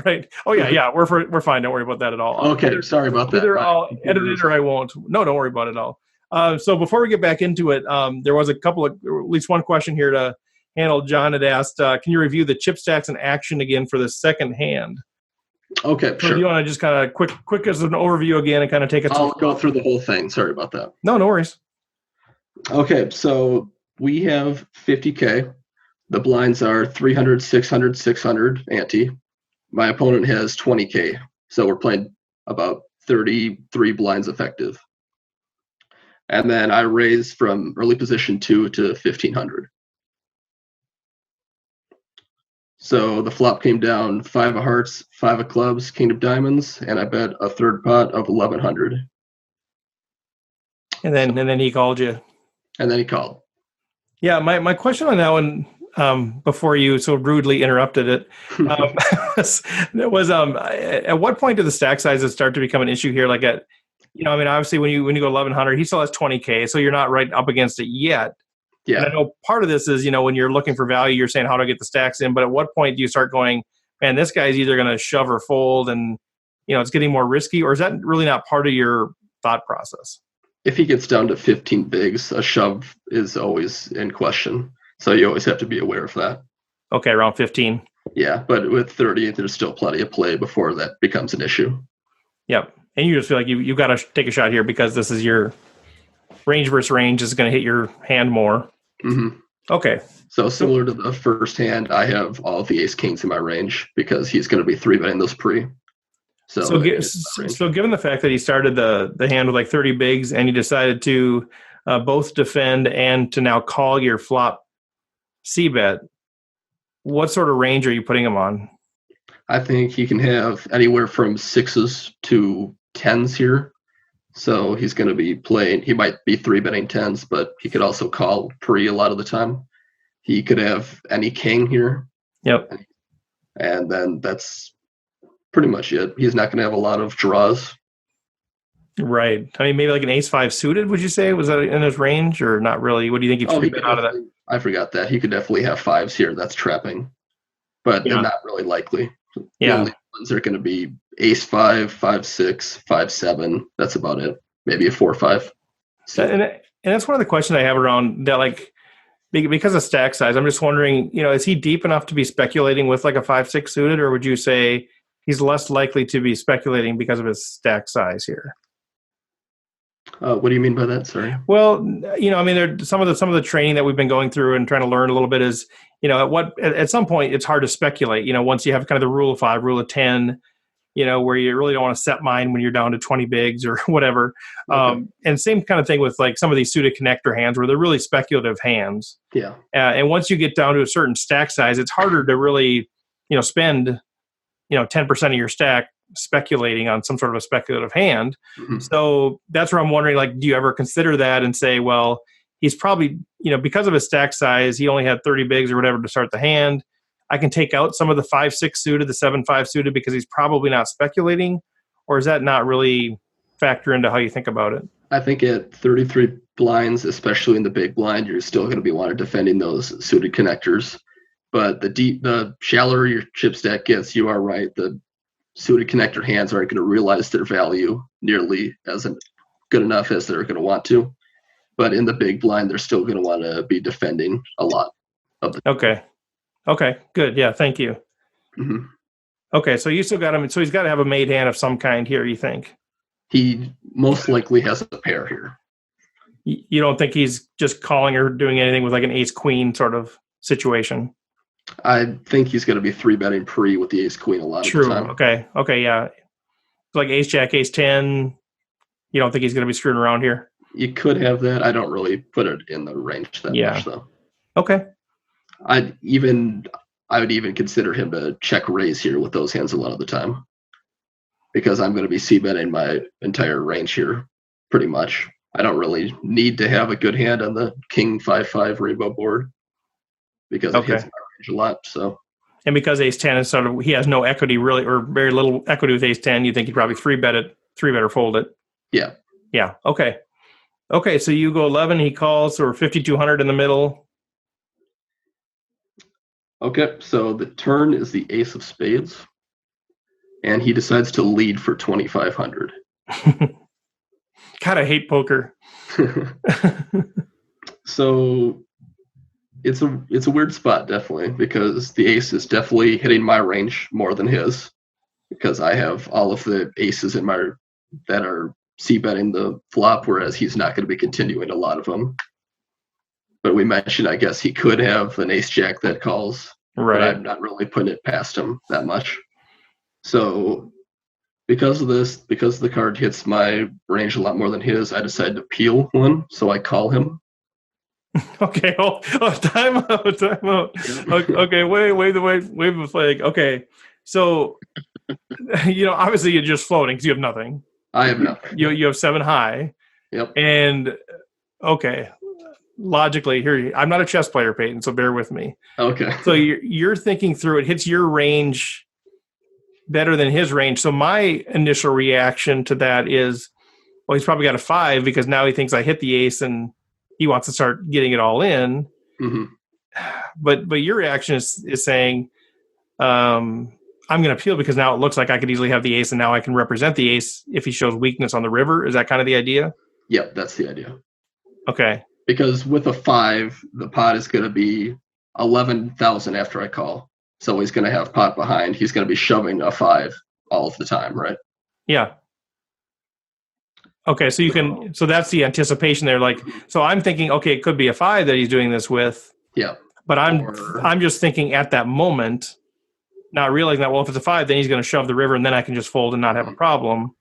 Right. Oh yeah. We're fine. Don't worry about that at all. Okay. Sorry about that. Either I'll edit it or I won't. No, don't worry about it at all. So before we get back into it, there was at least one question here to handle. John had asked, can you review the chip stacks in action again for the second hand? Okay, so sure. Do you want to just kind of quick as an overview again and kind of take it? I'll go through the whole thing. Sorry about that. No worries. Okay, so we have 50K. The blinds are 300, 600, 600 ante. My opponent has 20K, so we're playing about 33 blinds effective. And then I raised from early position 2 to 1,500. So the flop came down 5 of hearts, 5 of clubs, king of diamonds, and I bet a third pot of 1,100. And then he called you. And then he called. Yeah, my question on that one, before you so rudely interrupted it, was at what point do the stack sizes start to become an issue here? Like obviously when you go 1,100, he still has 20K, so you're not right up against it yet. Yeah. And I know part of this is, when you're looking for value, you're saying how to get the stacks in, but at what point do you start going, man, this guy's either going to shove or fold and, it's getting more risky, or is that really not part of your thought process? If he gets down to 15 bigs, a shove is always in question. So you always have to be aware of that. Okay, around 15. Yeah, but with 30, there's still plenty of play before that becomes an issue. Yep. And you just feel like you've got to take a shot here because this is your range versus range is going to hit your hand more. Mm-hmm. Okay. So similar to the first hand, I have all of the ace kings in my range because he's going to be 3-betting those pre. So given the fact that he started the hand with like 30 bigs and he decided to both defend and to now call your flop c-bet, what sort of range are you putting him on? I think he can have anywhere from 6s to 10s here. So he's going to be playing, he might be 3-betting 10s, but he could also call pre a lot of the time. He could have any king here. Yep. And then that's pretty much it. He's not going to have a lot of draws. Right. I mean, maybe like an ace-5 suited, would you say? Was that in his range or not really? What do you think he's been out of that? I forgot that. He could definitely have 5s here. That's trapping. But they're not really likely. The only ones are going to be ace-5, 5-6, 5-7. That's about it. Maybe a 4-5. So. And that's one of the questions I have around that, like, because of stack size, I'm just wondering, is he deep enough to be speculating with like a 5-6 suited, or would you say he's less likely to be speculating because of his stack size here? What do you mean by that? Sorry. Well, I mean, some of the training that we've been going through and trying to learn a little bit is, at some point it's hard to speculate. Once you have kind of the rule of 5, rule of 10, where you really don't want to set mine when you're down to 20 bigs or whatever. Okay. And same kind of thing with like some of these suited connector hands where they're really speculative hands. Yeah. And once you get down to a certain stack size, it's harder to really, spend 10% of your stack speculating on some sort of a speculative hand. Mm-hmm. So that's where I'm wondering, like, do you ever consider that and say, well, he's probably, because of his stack size, he only had 30 bigs or whatever to start the hand. I can take out some of the 5-6 suited, the 7-5 suited, because he's probably not speculating? Or is that not really factor into how you think about it? I think at 33 blinds, especially in the big blind, you're still going to be wanting defending those suited connectors. But the shallower your chip stack gets, you are right. The suited connector hands aren't going to realize their value nearly as good enough as they're going to want to. But in the big blind, they're still going to want to be defending a lot of the. Okay, good. Yeah, thank you. Mm-hmm. Okay, so you still got him. So he's got to have a made hand of some kind here, you think? He most likely has a pair here. You don't think he's just calling or doing anything with like an ace-queen sort of situation? I think he's going to be 3-betting pre with the ace-queen a lot of the time. Okay, yeah. Like ace-jack, ace-10, you don't think he's going to be screwing around here? You could have that. I don't really put it in the range that much, though. Okay. I would even consider him to check raise here with those hands a lot of the time, because I'm going to be c-betting my entire range here pretty much. I don't really need to have a good hand on the king 5-5 rainbow board because it hits my range a lot. So, and because ace-10 is sort of, he has no equity really, or very little equity with ace-10, you think he'd probably 3-bet or fold it. Yeah. Okay, so you go 11, he calls, so we're 5,200 in the middle. Okay, so the turn is the ace of spades, and he decides to lead for 2,500. God, I hate poker. So it's a weird spot, definitely, because the ace is definitely hitting my range more than his, because I have all of the aces in my that are c-betting the flop, whereas he's not going to be continuing a lot of them. But we mentioned, I guess he could have an ace-jack that calls, right? But I'm not really putting it past him that much. So Because of this, because the card hits my range a lot more than his, I decided to peel one, so I call him. Okay, time out. Okay, wave the flag. Okay, so obviously you're just floating because you have nothing. I have nothing. You have 7 high. Yep. And okay, logically here, I'm not a chess player, Peyton, so bear with me. Okay. So you're thinking through it hits your range better than his range. So my initial reaction to that is, well, he's probably got a 5 because now he thinks I hit the ace and he wants to start getting it all in. Mm-hmm. But your reaction is saying, I'm going to peel because now it looks like I could easily have the ace and now I can represent the ace if he shows weakness on the river. Is that kind of the idea? Yep, that's the idea. Okay. Because with a 5, the pot is going to be 11,000 after I call. So he's going to have pot behind. He's going to be shoving a 5 all of the time, right? Yeah. Okay, so that's the anticipation there. Like, so I'm thinking, okay, it could be a 5 that he's doing this with. Yeah. But I'm just thinking at that moment, not realizing that, well, if it's a 5, then he's going to shove the river and then I can just fold and not have a problem.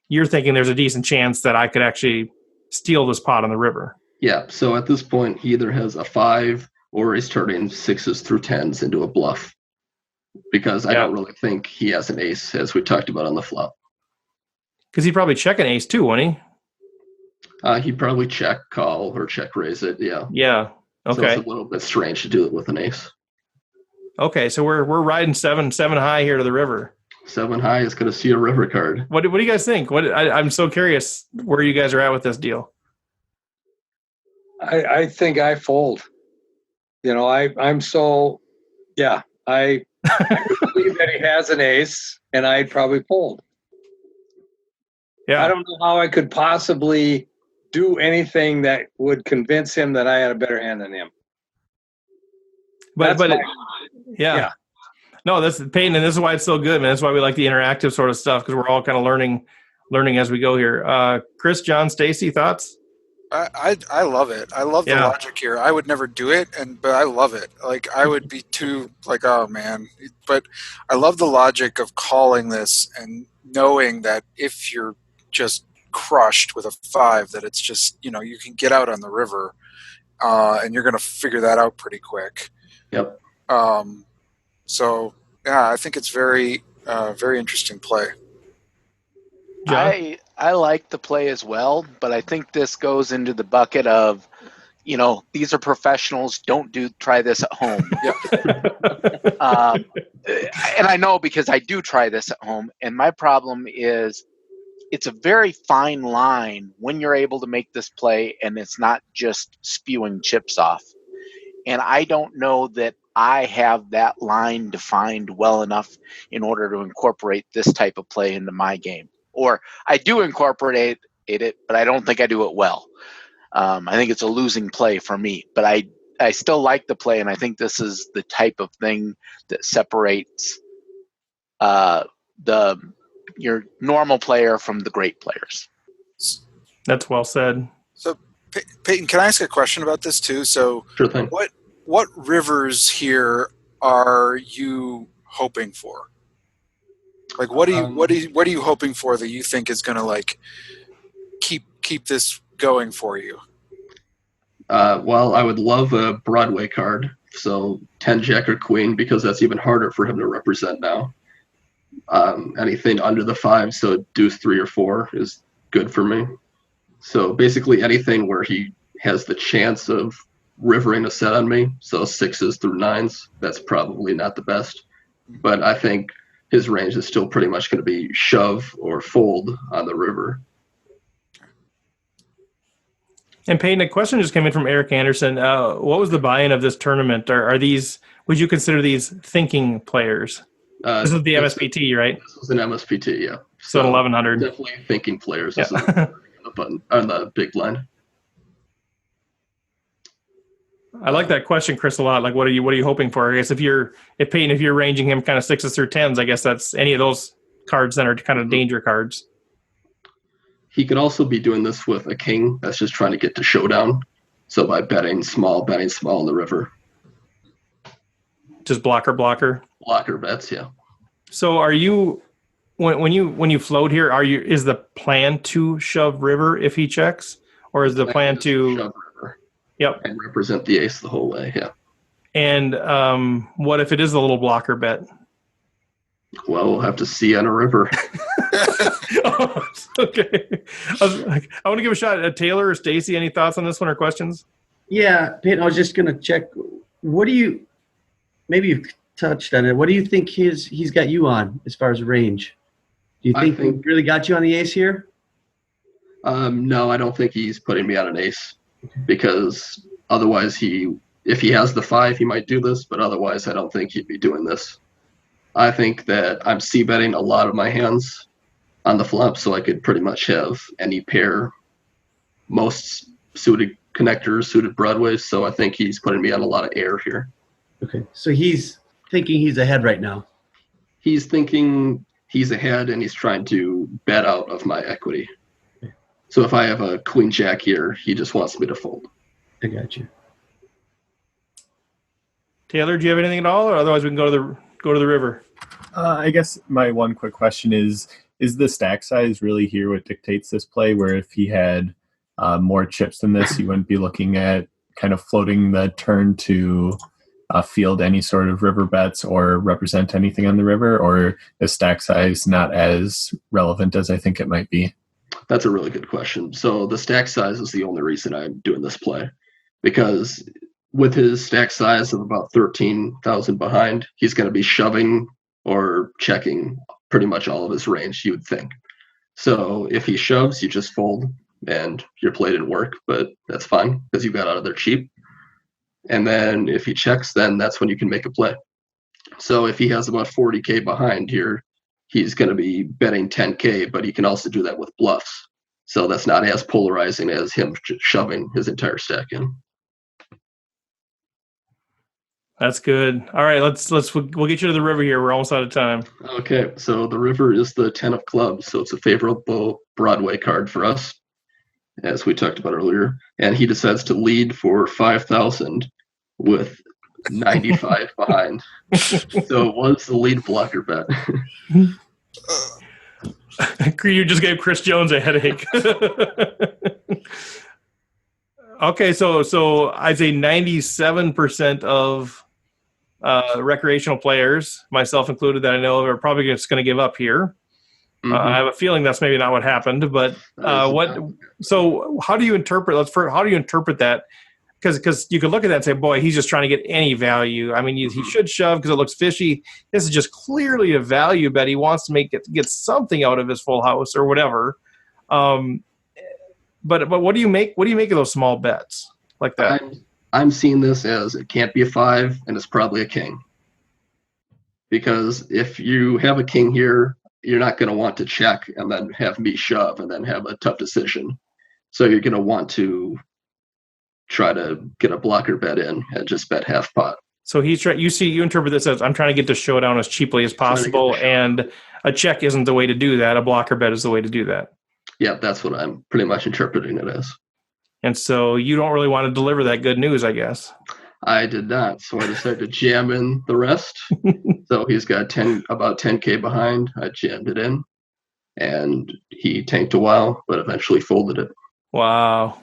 You're thinking there's a decent chance that I could actually steal this pot on the river. Yeah, so at this point, he either has a 5 or he's turning 6s through 10s into a bluff. Because I don't really think he has an ace, as we talked about on the flop. Because he'd probably check an ace too, wouldn't he? He'd probably check, call, or check raise it, yeah. Yeah, okay. So it's a little bit strange to do it with an ace. Okay, so we're riding 7 high here to the river. 7 high is going to see a river card. What do you guys think? I'm so curious where you guys are at with this deal. I think I fold. I'm so, yeah, I believe that he has an ace, and I'd probably fold. Yeah. I don't know how I could possibly do anything that would convince him that I had a better hand than him. Yeah. No, that's Peyton, and this is why it's so good, man. That's why we like the interactive sort of stuff, because we're all kind of learning as we go here. Chris, John, Stacy, thoughts? I love it. I love the logic here. I would never do it, but I love it. Like, I would be too like, oh man. But I love the logic of calling this and knowing that if you're just crushed with a 5, that it's just, you can get out on the river, and you're going to figure that out pretty quick. Yep. So yeah, I think it's very, very interesting play. John? I like the play as well, but I think this goes into the bucket of, these are professionals. Don't try this at home. And I know because I do try this at home, and my problem is it's a very fine line when you're able to make this play and it's not just spewing chips off. And I don't know that I have that line defined well enough in order to incorporate this type of play into my game. Or I do incorporate it, but I don't think I do it well. I think it's a losing play for me. But I still like the play, and I think this is the type of thing that separates your normal player from the great players. That's well said. So, Peyton, can I ask a question about this too? So, sure thing. What rivers here are you hoping for? Like, what are you hoping for that you think is going to like keep this going for you? Well, I would love a Broadway card, so 10 Jack or Queen, because that's even harder for him to represent now. Anything under the 5, so Deuce 3 or 4 is good for me. So basically anything where he has the chance of rivering a set on me, so 6s through 9s, that's probably not the best. But I think his range is still pretty much going to be shove or fold on the river. And Peyton, a question just came in from Eric Anderson. What was the buy-in of this tournament? Are these? Would you consider these thinking players? This is the MSPT, right? This was an MSPT, yeah. So 1100. Definitely thinking players. Yeah. The button on the big line. I like that question, Chris, a lot. Like, what are you hoping for? I guess if Peyton, if you're ranging him kind of 6s through 10s, I guess that's any of those cards that are kind of danger cards. He could also be doing this with a king that's just trying to get to showdown. So by betting small in the river. Just blocker. Blocker bets, yeah. So are you when you float here, is the plan to shove river if he checks, or is the plan to shove river? Yep. And represent the ace the whole way. Yeah. And what if it is a little blocker bet? Well, we'll have to see on a river. Oh, okay. I want to give a shot at Taylor or Stacy. Any thoughts on this one or questions? Yeah, Peyton, I was just going to check. What do you? Maybe you've touched on it. What do you think he's got you on as far as range? Do you think he really got you on the ace here? No, I don't think he's putting me on an ace, because otherwise if he has the 5, he might do this, but otherwise I don't think he'd be doing this. I think that I'm c-betting a lot of my hands on the flop, so I could pretty much have any pair, most suited connectors, suited broadways, so I think he's putting me on a lot of air here. Okay, so he's thinking he's ahead right now. He's thinking he's ahead, and he's trying to bet out of my equity. Okay. So if I have a queen jack here, he just wants me to fold. I got you. Taylor, do you have anything at all, or otherwise we can go to the river? I guess my one quick question is the stack size really here what dictates this play, where if he had more chips than this, you wouldn't be looking at kind of floating the turn to field any sort of river bets or represent anything on the river, or is stack size not as relevant as I think it might be? That's a really good question. So the stack size is the only reason I'm doing this play, because with his stack size of about 13,000 behind, he's going to be shoving or checking pretty much all of his range, you would think. So if he shoves, you just fold, and your play didn't work, but that's fine because you got out of there cheap. And then if he checks, then that's when you can make a play. So if he has about 40K behind here, he's going to be betting 10K, but he can also do that with bluffs. So that's not as polarizing as him shoving his entire stack in. That's good. All right, we'll get you to the river here. We're almost out of time. Okay, so the river is the 10 of clubs, so it's a favorable Broadway card for us, as we talked about earlier. And he decides to lead for 5,000 with 95 behind. So it was the lead blocker bet. You just gave Chris Jones a headache. Okay, so I'd say 97% of recreational players, myself included, that I know of, are probably just going to give up here. Mm-hmm. I have a feeling that's maybe not what happened, but so how do you interpret? How do you interpret that? Because you could look at that and say, boy, he's just trying to get any value. I mean, he should shove because it looks fishy. This is just clearly a value bet. He wants to get something out of his full house or whatever. But what do you make? What do you make of those small bets like that? I'm seeing this as it can't be a 5, and it's probably a king. Because if you have a king here, you're not going to want to check and then have me shove and then have a tough decision. So you're going to want to try to get a blocker bet in and just bet half pot. So you interpret this as I'm trying to get the showdown as cheaply as possible, and a check isn't the way to do that. A blocker bet is the way to do that. Yeah, that's what I'm pretty much interpreting it as. And so you don't really want to deliver that good news, I guess. I did not, so I decided to jam in the rest. So he's got about 10K behind. I jammed it in, and he tanked a while, but eventually folded it. Wow.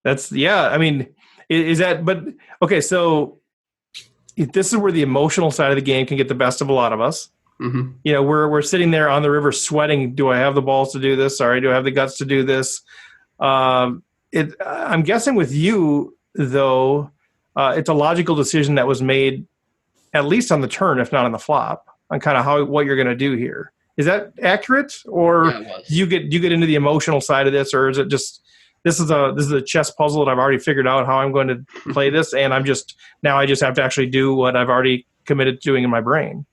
I mean, is that, but okay, so this is where the emotional side of the game can get the best of a lot of us. Mm-hmm. You know, we're sitting there on the river sweating. Do I have the balls to do this? Sorry, do I have the guts to do this? I'm guessing with you, though, it's a logical decision that was made at least on the turn, if not on the flop, on kind of what you're going to do here. Is that accurate, or do you get into the emotional side of this, or is it just this is a chess puzzle that I've already figured out how I'm going to play this, and I just have to actually do what I've already committed to doing in my brain?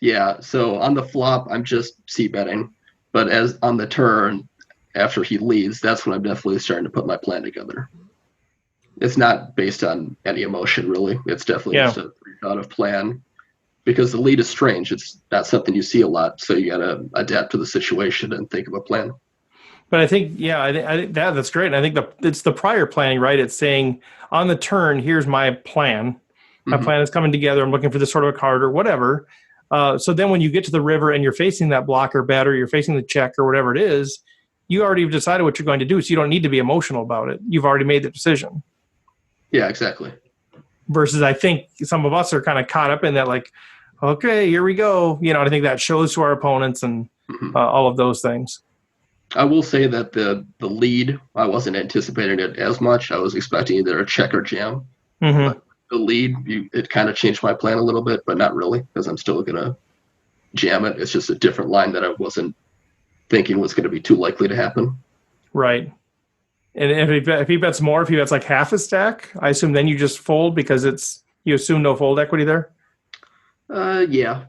Yeah, so on the flop, I'm just c-betting. But as on the turn, after he leads, that's when I'm definitely starting to put my plan together. It's not based on any emotion, really. It's definitely just a thought of plan. Because the lead is strange. It's not something you see a lot, so you got to adapt to the situation and think of a plan. But I think, I think that's great. And I think it's the prior planning, right? It's saying, on the turn, here's my plan. My plan is coming together. I'm looking for this sort of a card or whatever. So then when you get to the river and you're facing that blocker bet or you're facing the check or whatever it is, you already have decided what you're going to do, so you don't need to be emotional about it. You've already made the decision. Yeah, exactly. Versus I think some of us are kind of caught up in that, like, okay, here we go. And I think that shows to our opponents and all of those things. I will say that the lead, I wasn't anticipating it as much. I was expecting either a check or jam. But the lead, it kind of changed my plan a little bit, but not really, because I'm still going to jam it. It's just a different line that I wasn't thinking was going to be too likely to happen. Right. And if he bets more, if he bets like half a stack, I assume then you just fold because you assume no fold equity there? Yeah.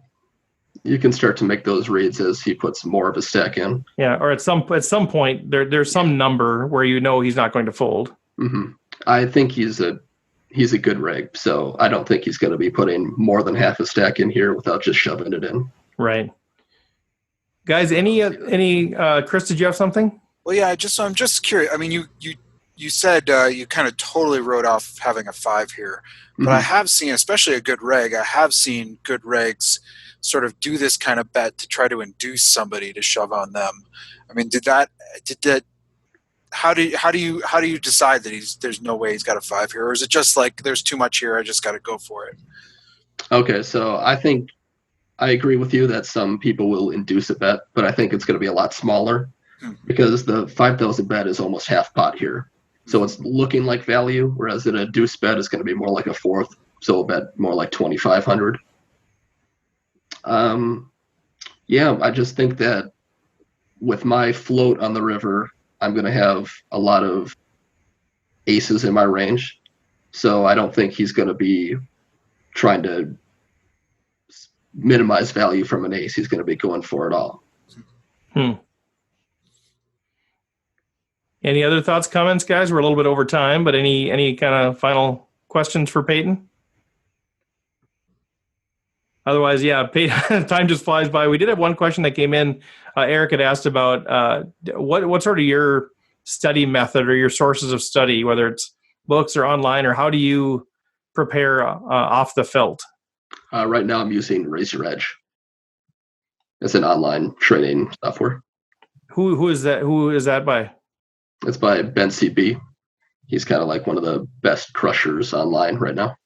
You can start to make those reads as he puts more of a stack in. Yeah, or at some point there's some number where he's not going to fold. Mm-hmm. I think he's a good reg, so I don't think he's going to be putting more than half a stack in here without just shoving it in. Right. Guys, any Chris, did you have something? Well, yeah, I'm just curious. I mean, you said you kind of totally wrote off having a 5 here, but I have seen, especially a good reg, I have seen good regs sort of do this kind of bet to try to induce somebody to shove on them. I mean, did that? How do you decide that there's no way he's got a 5 here, or is it just like there's too much here, I just got to go for it? Okay, so I think I agree with you that some people will induce a bet, but I think it's going to be a lot smaller because the 5,000 bet is almost half pot here. So it's looking like value, whereas an induced bet is going to be more like a fourth, so we'll bet more like 2,500. Yeah, I just think that with my float on the river, I'm going to have a lot of aces in my range. So I don't think he's going to be trying to minimize value from an ace. He's going to be going for it all. Any other thoughts, comments, guys? We're a little bit over time, but any kind of final questions for Peyton? Otherwise, yeah, Peyton, time just flies by. We did have one question that came in. Eric had asked about what sort of your study method or your sources of study, whether it's books or online, or how do you prepare off the felt? Right now I'm using Razor Edge. It's an online training software. Who is that? Who is that by? It's by Ben CB. He's kind of like one of the best crushers online right now.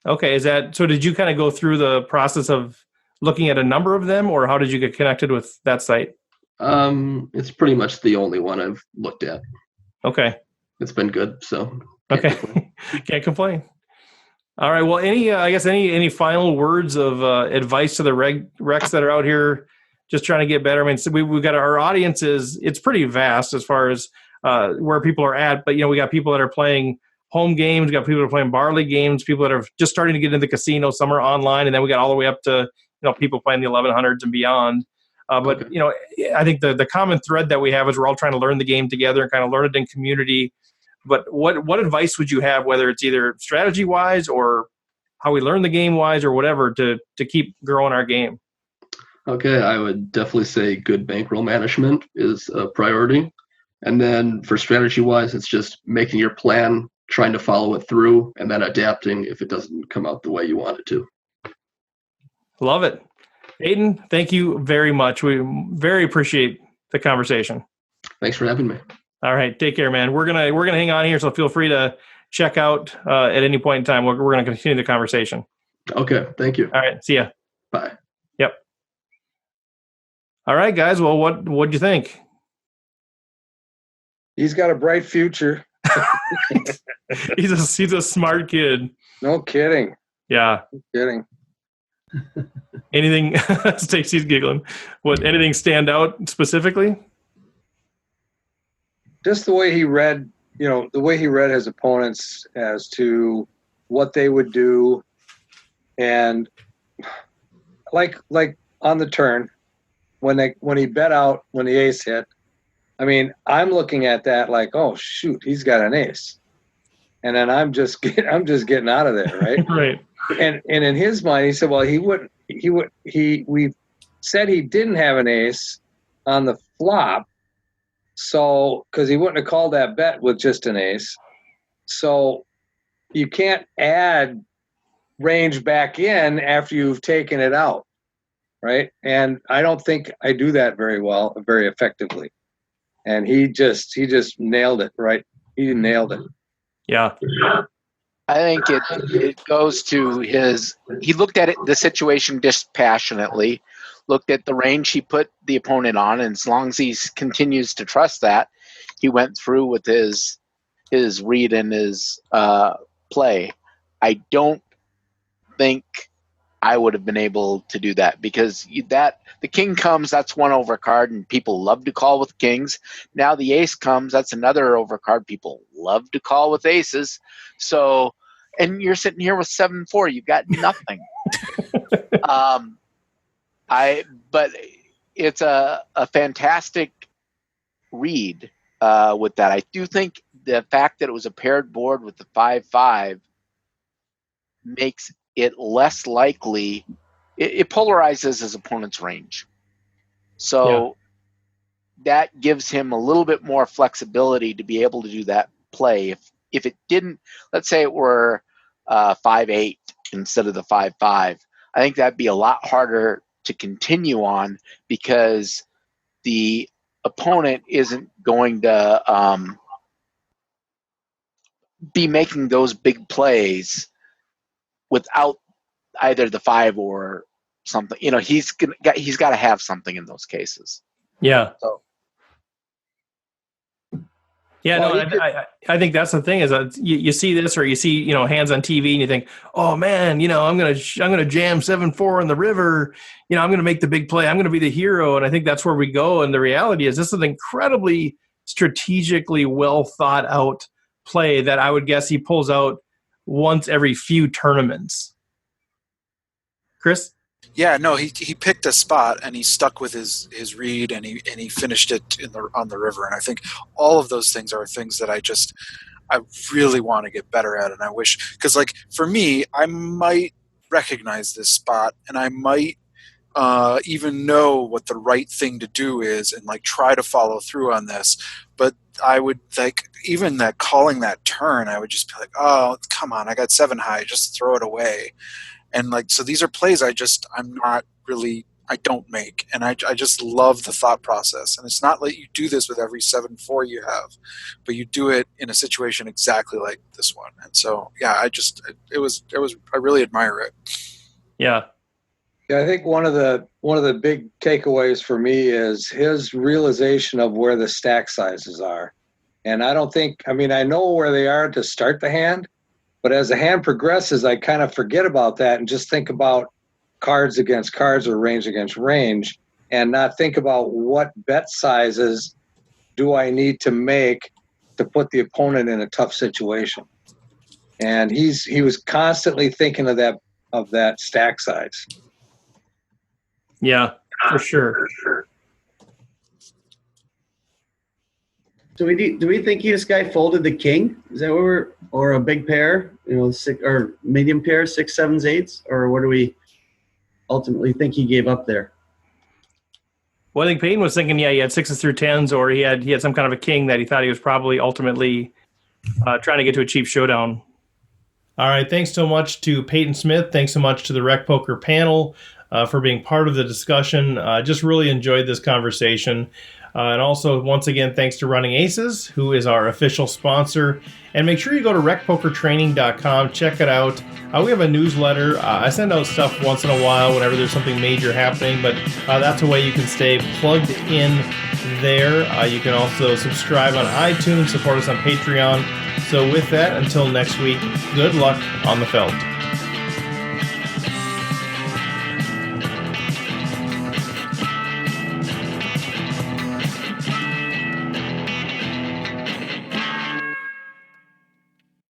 Okay, so did you kind of go through the process of looking at a number of them, or how did you get connected with that site? It's pretty much the only one I've looked at. Okay. It's been good, so can't complain. All right. Well, any final words of advice to the recs that are out here just trying to get better? I mean, so we've got our audience it's pretty vast as far as where people are at, but we got people that are playing home games, we got people that are playing barley games, people that are just starting to get into the casino, some are online, and then we got all the way up to people playing the 1100s and beyond. But I think the common thread that we have is we're all trying to learn the game together and kind of learn it in community. But what advice would you have, whether it's either strategy wise or how we learn the game wise or whatever, to keep growing our game? Okay, I would definitely say good bankroll management is a priority. And then for strategy wise, it's just making your plan, trying to follow it through, and then adapting if it doesn't come out the way you want it to. Love it. Peyton, thank you very much. We very appreciate the conversation. Thanks for having me. All right, take care, man. We're gonna hang on here, so feel free to check out at any point in time. We're gonna continue the conversation. Okay, thank you. All right, see ya. Bye. Yep. All right, guys. Well, what'd you think? He's got a bright future. He's a smart kid. No kidding. Yeah. No kidding. Anything? Stacy's giggling. Anything stand out specifically? Just the way he read, the way he read his opponents as to what they would do, and like on the turn when he bet out when the ace hit. I mean, I'm looking at that like, oh shoot, he's got an ace, and then I'm just getting out of there, right? Right. And in his mind, he said, well, we said he didn't have an ace on the flop, so because he wouldn't have called that bet with just an ace, so you can't add range back in after you've taken it out. right? And I don't think I do that very effectively. And he just nailed it, right? He nailed it. Yeah. I think it goes to he looked at the situation dispassionately, looked at the range he put the opponent on, and as long as he continues to trust that, he went through with his read and his play. I don't think I would have been able to do that, because the king comes, that's one overcard, and people love to call with kings. Now the ace comes, that's another overcard. People love to call with aces. So, and you're sitting here with 7-4, you've got nothing. But it's a fantastic read with that. I do think the fact that it was a paired board with the 5-5 makes it less likely. It polarizes his opponent's range. So that gives him a little bit more flexibility to be able to do that play. If it didn't, let's say it were 5-8 instead of the 5-5, I think that'd be a lot harder to continue on, because the opponent isn't going to be making those big plays without either the 5 or something. He's got to have something in those cases. Yeah. So. Yeah, Well, no, I think that's the thing is that you see this, or you see hands on TV, and you think, oh man, I'm gonna jam 7-4 in the river, I'm gonna make the big play, I'm gonna be the hero, and I think that's where we go. And the reality is, this is an incredibly strategically well thought out play that I would guess he pulls out once every few tournaments. Chris? Yeah, no, he picked a spot and he stuck with his read, and he finished it on the river. And I think all of those things are things that I really want to get better at. And I wish, because like for me, I might recognize this spot, and I might even know what the right thing to do is, and like try to follow through on this. But I would even that calling that turn, I would just be like, oh, come on, I got 7 high, just throw it away. And so these are plays I don't make. And I just love the thought process. And it's not like you do this with every 7-4 you have, but you do it in a situation exactly like this one. And so, yeah, I really admire it. Yeah. Yeah, I think one of the big takeaways for me is his realization of where the stack sizes are. And I know where they are to start the hand, but as the hand progresses, I kind of forget about that and just think about cards against cards or range against range, and not think about what bet sizes do I need to make to put the opponent in a tough situation. And he was constantly thinking of that stack size. Yeah, for sure. Do we think this guy folded the king? Is that what or a big pair, or medium pair, 6s, 7s, 8s, or what do we ultimately think he gave up there? Well, I think Peyton was thinking, he had 6s through 10s, or he had some kind of a king that he thought he was probably ultimately trying to get to a cheap showdown. All right, thanks so much to Peyton Smith. Thanks so much to the Rec Poker panel for being part of the discussion. Just really enjoyed this conversation. And also, once again, thanks to Running Aces, who is our official sponsor. And make sure you go to recpokertraining.com. Check it out. We have a newsletter. I send out stuff once in a while whenever there's something major happening, but that's a way you can stay plugged in there. You can also subscribe on iTunes, support us on Patreon. So with that, until next week, good luck on the felt.